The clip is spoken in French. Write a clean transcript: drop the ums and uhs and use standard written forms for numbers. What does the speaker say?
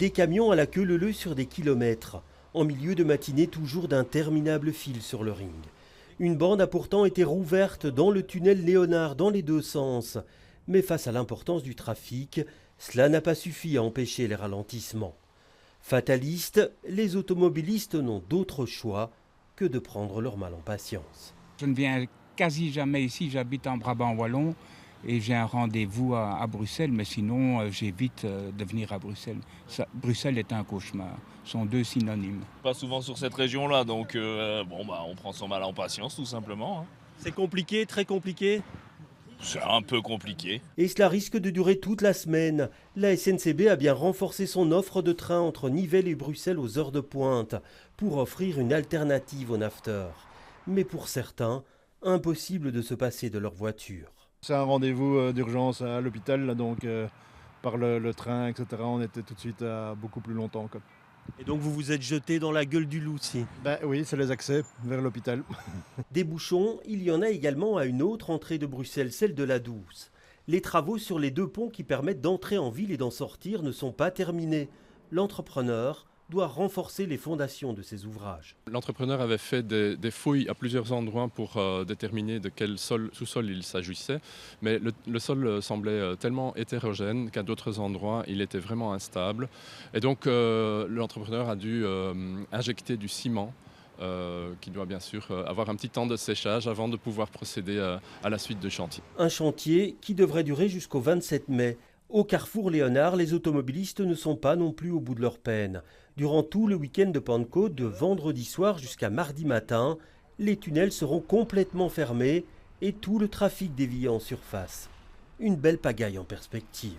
Des camions à la queue leu-leu sur des kilomètres. En milieu de matinée, toujours d'interminables fils sur le ring. Une bande a pourtant été rouverte dans le tunnel Léonard dans les deux sens. Mais face à l'importance du trafic, cela n'a pas suffi à empêcher les ralentissements. Fatalistes, les automobilistes n'ont d'autre choix que de prendre leur mal en patience. Je ne viens quasi jamais ici, j'habite en Brabant wallon et j'ai un rendez-vous à Bruxelles, mais sinon j'évite de venir à Bruxelles. Bruxelles est un cauchemar, ce sont deux synonymes. Pas souvent sur cette région-là, donc on prend son mal en patience tout simplement. C'est compliqué, très compliqué. C'est un peu compliqué. Et cela risque de durer toute la semaine. La SNCB a bien renforcé son offre de train entre Nivelles et Bruxelles aux heures de pointe pour offrir une alternative aux nafteurs. Mais pour certains, impossible de se passer de leur voiture. C'est un rendez-vous d'urgence à l'hôpital, donc par le train, etc. On était tout de suite à beaucoup plus longtemps. Et donc vous vous êtes jeté dans la gueule du loup, si? Oui, c'est les accès vers l'hôpital. Des bouchons, il y en a également à une autre entrée de Bruxelles, celle de la Douce. Les travaux sur les deux ponts qui permettent d'entrer en ville et d'en sortir ne sont pas terminés. L'entrepreneur doit renforcer les fondations de ses ouvrages. L'entrepreneur avait fait des fouilles à plusieurs endroits pour déterminer de quel sous-sol il s'agissait, mais le sol semblait tellement hétérogène qu'à d'autres endroits il était vraiment instable. Et donc l'entrepreneur a dû injecter du ciment qui doit bien sûr avoir un petit temps de séchage avant de pouvoir procéder à la suite du chantier. Un chantier qui devrait durer jusqu'au 27 mai. Au carrefour Léonard, les automobilistes ne sont pas non plus au bout de leur peine. Durant tout le week-end de Pentecôte, de vendredi soir jusqu'à mardi matin, les tunnels seront complètement fermés et tout le trafic dévié en surface. Une belle pagaille en perspective.